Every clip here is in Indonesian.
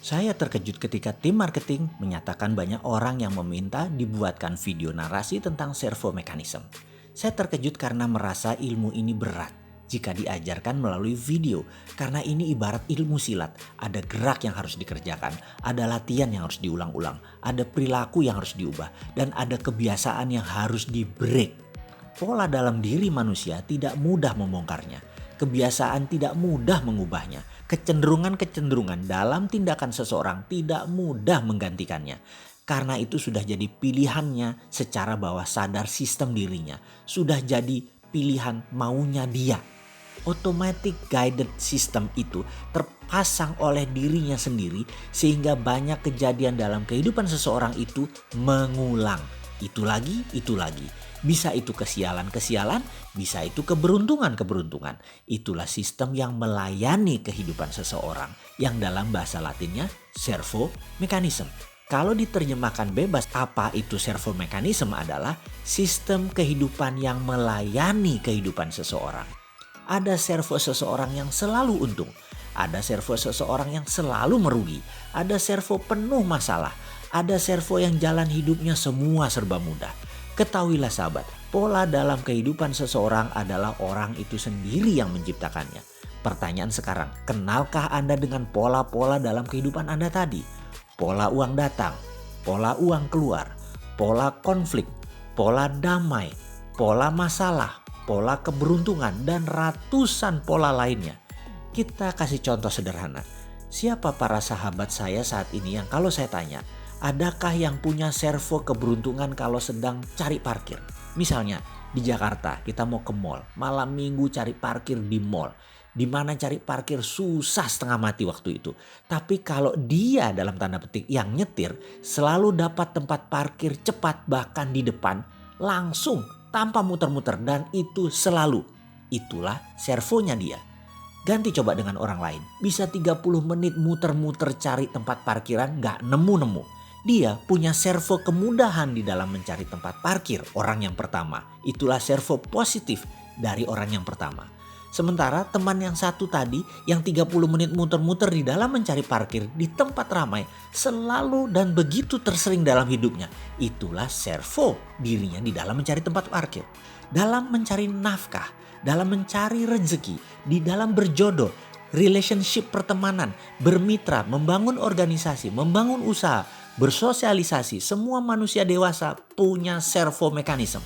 Saya terkejut ketika tim marketing menyatakan banyak orang yang meminta dibuatkan video narasi tentang servo mekanisme. Saya terkejut karena merasa ilmu ini berat jika diajarkan melalui video, karena ini ibarat ilmu silat. Ada gerak yang harus dikerjakan, ada latihan yang harus diulang-ulang, ada perilaku yang harus diubah, dan ada kebiasaan yang harus di-break. Pola dalam diri manusia tidak mudah membongkarnya. Kebiasaan tidak mudah mengubahnya. Kecenderungan-kecenderungan dalam tindakan seseorang tidak mudah menggantikannya. Karena itu sudah jadi pilihannya secara bawah sadar sistem dirinya. Sudah jadi pilihan maunya dia. Automatic guided system itu terpasang oleh dirinya sendiri sehingga banyak kejadian dalam kehidupan seseorang itu mengulang. Itu lagi, itu lagi. Bisa itu kesialan-kesialan, bisa itu keberuntungan-keberuntungan. Itulah sistem yang melayani kehidupan seseorang yang dalam bahasa Latinnya servo mekanisme. Kalau diterjemahkan bebas, apa itu servo mekanisme adalah sistem kehidupan yang melayani kehidupan seseorang. Ada servo seseorang yang selalu untung, ada servo seseorang yang selalu merugi, ada servo penuh masalah, ada servo yang jalan hidupnya semua serba mudah. Ketahuilah sahabat, pola dalam kehidupan seseorang adalah orang itu sendiri yang menciptakannya. Pertanyaan sekarang, kenalkah Anda dengan pola-pola dalam kehidupan Anda tadi? Pola uang datang, pola uang keluar, pola konflik, pola damai, pola masalah, pola keberuntungan, dan ratusan pola lainnya. Kita kasih contoh sederhana. Siapa para sahabat saya saat ini yang kalau saya tanya, adakah yang punya servo keberuntungan kalau sedang cari parkir? Misalnya di Jakarta kita mau ke mall, malam minggu cari parkir di mall. Di mana cari parkir susah setengah mati waktu itu. Tapi kalau dia dalam tanda petik yang nyetir selalu dapat tempat parkir cepat bahkan di depan langsung tanpa muter-muter dan itu selalu. Itulah servonya dia. Ganti coba dengan orang lain. Bisa 30 menit muter-muter cari tempat parkiran gak nemu-nemu. Dia punya servo kemudahan di dalam mencari tempat parkir orang yang pertama. Itulah servo positif dari orang yang pertama. Sementara teman yang satu tadi yang 30 menit muter-muter di dalam mencari parkir di tempat ramai selalu dan begitu tersering dalam hidupnya. Itulah servo dirinya di dalam mencari tempat parkir. Dalam mencari nafkah, dalam mencari rezeki, di dalam berjodoh, relationship pertemanan, bermitra, membangun organisasi, membangun usaha, bersosialisasi, semua manusia dewasa punya servo mekanisme.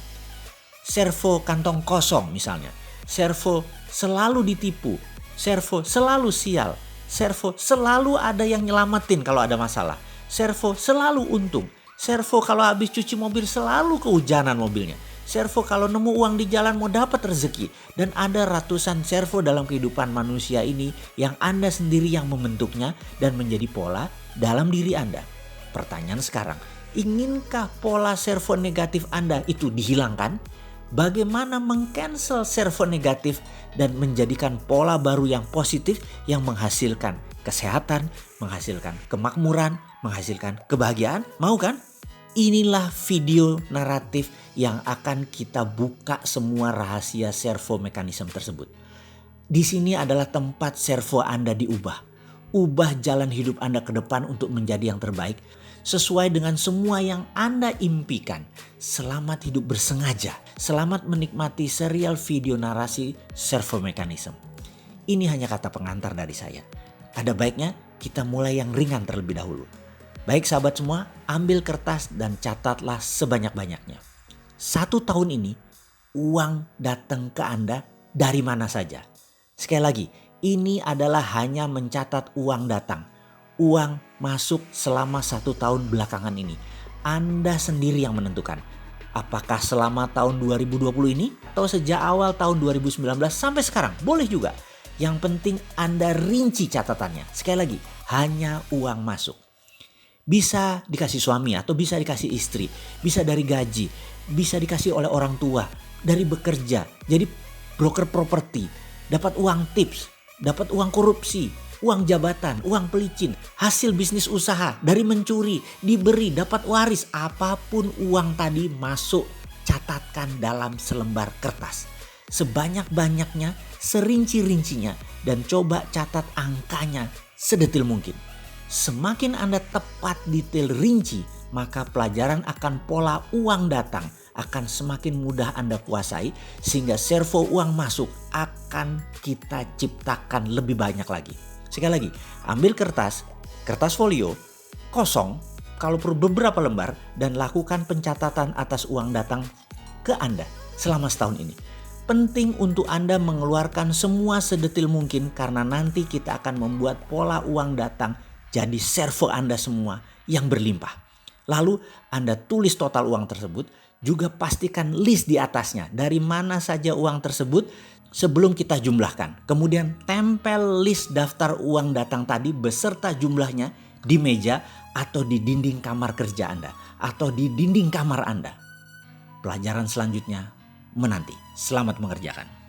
Servo kantong kosong misalnya. Servo selalu ditipu. Servo selalu sial. Servo selalu ada yang nyelamatin kalau ada masalah. Servo selalu untung. Servo kalau habis cuci mobil selalu kehujanan mobilnya. Servo kalau nemu uang di jalan mau dapat rezeki. Dan ada ratusan servo dalam kehidupan manusia ini yang Anda sendiri yang membentuknya dan menjadi pola dalam diri Anda. Pertanyaan sekarang, inginkah pola servo negatif Anda itu dihilangkan? Bagaimana meng-cancel servo negatif dan menjadikan pola baru yang positif yang menghasilkan kesehatan, menghasilkan kemakmuran, menghasilkan kebahagiaan? Mau kan? Inilah video naratif yang akan kita buka semua rahasia servo mekanisme tersebut. Di sini adalah tempat servo Anda diubah. Ubah jalan hidup Anda ke depan untuk menjadi yang terbaik sesuai dengan semua yang Anda impikan. Selamat hidup bersengaja. Selamat menikmati serial video narasi servo mekanisme. Ini hanya kata pengantar dari saya. Ada baiknya kita mulai yang ringan terlebih dahulu. Baik sahabat semua, ambil kertas dan catatlah sebanyak-banyaknya. 1 tahun ini uang datang ke Anda dari mana saja. Sekali lagi, ini adalah hanya mencatat uang datang. Uang masuk selama 1 tahun belakangan ini. Anda sendiri yang menentukan. Apakah selama tahun 2020 ini atau sejak awal tahun 2019 sampai sekarang? Boleh juga. Yang penting Anda rinci catatannya. Sekali lagi, hanya uang masuk. Bisa dikasih suami atau bisa dikasih istri. Bisa dari gaji. Bisa dikasih oleh orang tua. Dari bekerja. Jadi broker properti. Dapat uang tips. Dapat uang korupsi. Uang jabatan, uang pelicin, hasil bisnis usaha, dari mencuri, diberi, dapat waris, apapun uang tadi masuk, catatkan dalam selembar kertas. Sebanyak-banyaknya, serinci-rincinya, dan coba catat angkanya sedetil mungkin. Semakin Anda tepat detail rinci, maka pelajaran akan pola uang datang akan semakin mudah Anda kuasai, sehingga servo uang masuk akan kita ciptakan lebih banyak lagi. Sekali lagi, ambil kertas folio kosong, kalau perlu beberapa lembar, dan lakukan pencatatan atas uang datang ke Anda selama setahun ini. Penting untuk Anda mengeluarkan semua sedetil mungkin, karena nanti kita akan membuat pola uang datang jadi servo Anda semua yang berlimpah. Lalu Anda tulis total uang tersebut, juga pastikan list di atasnya dari mana saja uang tersebut sebelum kita jumlahkan. Kemudian tempel list daftar uang datang tadi beserta jumlahnya di meja atau di dinding kamar kerja Anda atau di dinding kamar Anda. Pelajaran selanjutnya menanti. Selamat mengerjakan.